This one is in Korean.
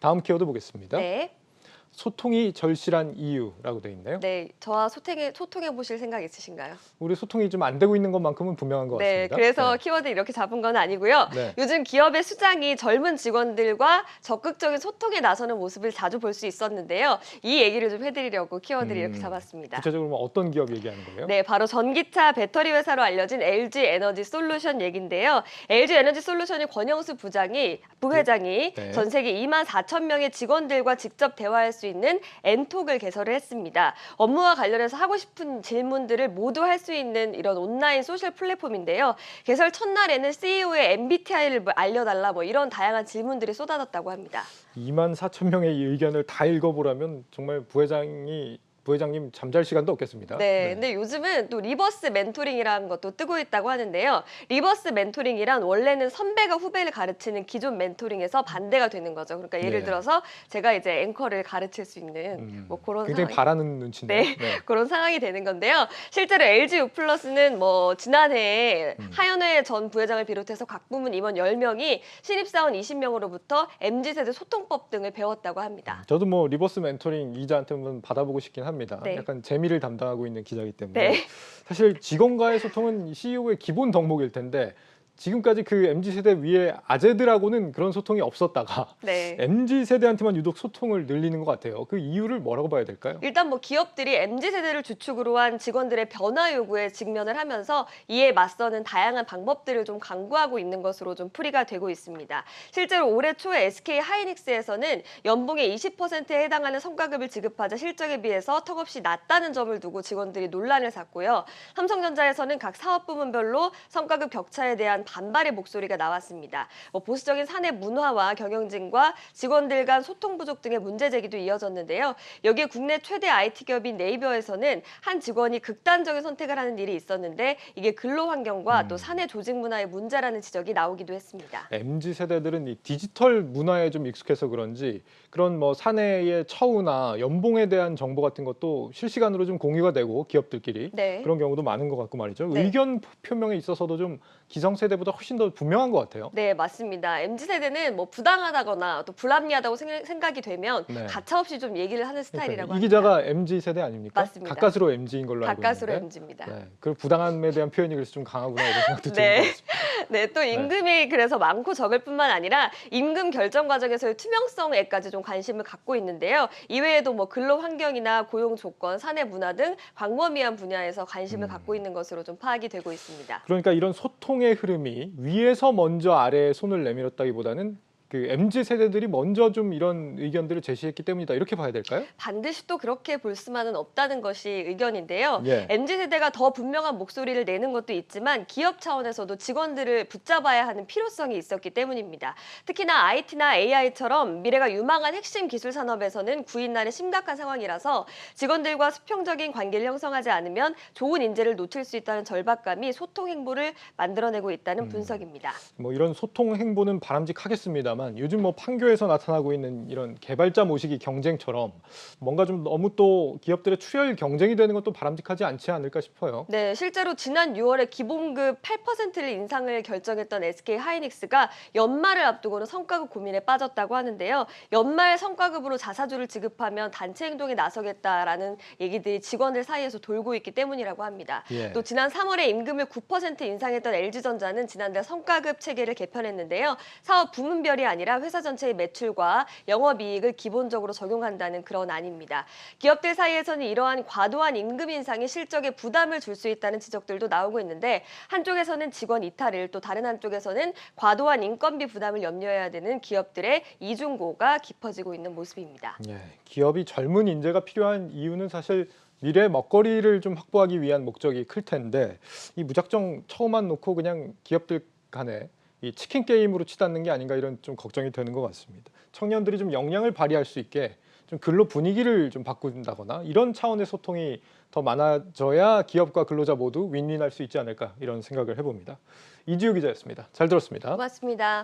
다음 키워드 보겠습니다. 네. 소통이 절실한 이유라고 돼 있네요. 네, 저와 소통해 보실 생각 있으신가요? 우리 소통이 좀 안 되고 있는 것만큼은 분명한 것 네, 같습니다. 그래서 키워드 이렇게 잡은 건 아니고요. 네. 요즘 기업의 수장이 젊은 직원들과 적극적인 소통에 나서는 모습을 자주 볼 수 있었는데요. 이 얘기를 좀 해드리려고 키워드를 이렇게 잡았습니다. 구체적으로 뭐 어떤 기업 얘기하는 거예요? 네, 바로 전기차 배터리 회사로 알려진 LG 에너지 솔루션 얘긴데요. LG 에너지 솔루션의 권영수 부회장이 네. 전 세계 2만 4천 명의 직원들과 직접 대화할 수 있는 엔톡을 개설을 했습니다. 업무와 관련해서 하고 싶은 질문들을 모두 할 수 있는 이런 온라인 소셜 플랫폼인데요. 개설 첫날에는 CEO의 MBTI를 알려달라 이런 다양한 질문들이 쏟아졌다고 합니다. 2만 4천 명의 이 의견을 다 읽어보라면 정말 부회장님 잠잘 시간도 없겠습니다. 네, 근데 요즘은 또 리버스 멘토링이라는 것도 뜨고 있다고 하는데요. 리버스 멘토링이란 원래는 선배가 후배를 가르치는 기존 멘토링에서 반대가 되는 거죠. 그러니까 예를 네. 들어서 제가 이제 앵커를 가르칠 수 있는 그런 굉장히 상황이 바라는 눈치인데요. 네, 그런 상황이 되는 건데요. 실제로 LG U+는 지난해에 하현회 전 부회장을 비롯해서 각 부문 임원 10명이 신입사원 20명으로부터 MZ세대 소통법 등을 배웠다고 합니다. 저도 뭐 리버스 멘토링 이자한테 한번 받아보고 싶긴 합니다. 네. 약간 재미를 담당하고 있는 기자이기 때문에 네. 사실 직원과의 소통은 CEO의 기본 덕목일 텐데 지금까지 그 MZ세대 위에 아재들하고는 그런 소통이 없었다가 네. MZ세대한테만 유독 소통을 늘리는 것 같아요. 그 이유를 뭐라고 봐야 될까요? 일단 기업들이 MZ세대를 주축으로 한 직원들의 변화 요구에 직면을 하면서 이에 맞서는 다양한 방법들을 좀 강구하고 있는 것으로 좀 풀이가 되고 있습니다. 실제로 올해 초에 SK 하이닉스에서는 연봉의 20%에 해당하는 성과급을 지급하자 실적에 비해서 턱없이 낮다는 점을 두고 직원들이 논란을 샀고요. 삼성전자에서는 각 사업 부문별로 성과급 격차에 대한 반발의 목소리가 나왔습니다. 보수적인 사내 문화와 경영진과 직원들 간 소통 부족 등의 문제 제기도 이어졌는데요. 여기에 국내 최대 IT 기업인 네이버에서는 한 직원이 극단적인 선택을 하는 일이 있었는데 이게 근로 환경과 또 사내 조직 문화의 문제라는 지적이 나오기도 했습니다. MZ세대들은 이 디지털 문화에 좀 익숙해서 그런지 그런 사내의 처우나 연봉에 대한 정보 같은 것도 실시간으로 좀 공유가 되고 기업들끼리 네. 그런 경우도 많은 것 같고 말이죠. 네. 의견 표명에 있어서도 좀 기성세대보다 훨씬 더 분명한 것 같아요. 네, 맞습니다. MZ세대는 부당하다거나 또 불합리하다고 생각이 되면 네. 가차없이 좀 얘기를 하는 스타일이라고 이 합니다. 기자가 MZ세대 아닙니까? 맞습니다. 가까스로 MZ인 걸로 알고 가까스로 있는데. MZ입니다. 네. 그 부당함에 대한 표현이 그래서 좀 강하구나 이런 생각도 드는 네. 것 같습니다. 네, 또 임금이 그래서 많고 적을 뿐만 아니라 임금 결정 과정에서의 투명성에까지 좀 관심을 갖고 있는데요. 이외에도 근로 환경이나 고용 조건, 사내 문화 등 광범위한 분야에서 관심을 갖고 있는 것으로 좀 파악이 되고 있습니다. 그러니까 이런 소통의 흐름이 위에서 먼저 아래에 손을 내밀었다기보다는 그 MZ세대들이 먼저 좀 이런 의견들을 제시했기 때문이다. 이렇게 봐야 될까요? 반드시 또 그렇게 볼 수만은 없다는 것이 의견인데요. 예. MZ세대가 더 분명한 목소리를 내는 것도 있지만 기업 차원에서도 직원들을 붙잡아야 하는 필요성이 있었기 때문입니다. 특히나 IT나 AI처럼 미래가 유망한 핵심 기술 산업에서는 구인난이 심각한 상황이라서 직원들과 수평적인 관계를 형성하지 않으면 좋은 인재를 놓칠 수 있다는 절박감이 소통 행보를 만들어내고 있다는 분석입니다. 이런 소통 행보는 바람직하겠습니다만 요즘 판교에서 나타나고 있는 이런 개발자 모시기 경쟁처럼 뭔가 좀 너무 또 기업들의 출혈 경쟁이 되는 것도 바람직하지 않지 않을까 싶어요. 네, 실제로 지난 6월에 기본급 8%를 인상을 결정했던 SK 하이닉스가 연말을 앞두고는 성과급 고민에 빠졌다고 하는데요. 연말 성과급으로 자사주를 지급하면 단체 행동에 나서겠다라는 얘기들이 직원들 사이에서 돌고 있기 때문이라고 합니다. 예. 또 지난 3월에 임금을 9% 인상했던 LG전자는 지난달 성과급 체계를 개편했는데요. 사업 부문별이 아니라 회사 전체의 매출과 영업이익을 기본적으로 적용한다는 그런 안입니다. 기업들 사이에서는 이러한 과도한 임금 인상이 실적에 부담을 줄 수 있다는 지적들도 나오고 있는데 한쪽에서는 직원 이탈을 또 다른 한쪽에서는 과도한 인건비 부담을 염려해야 되는 기업들의 이중고가 깊어지고 있는 모습입니다. 예. 기업이 젊은 인재가 필요한 이유는 사실 미래 먹거리를 좀 확보하기 위한 목적이 클 텐데 이 무작정 처우만 놓고 그냥 기업들 간에 이 치킨 게임으로 치닫는 게 아닌가 이런 좀 걱정이 되는 것 같습니다. 청년들이 좀 역량을 발휘할 수 있게 좀 근로 분위기를 좀 바꾼다거나 이런 차원의 소통이 더 많아져야 기업과 근로자 모두 윈윈할 수 있지 않을까 이런 생각을 해봅니다. 이지우 기자였습니다. 잘 들었습니다. 고맙습니다.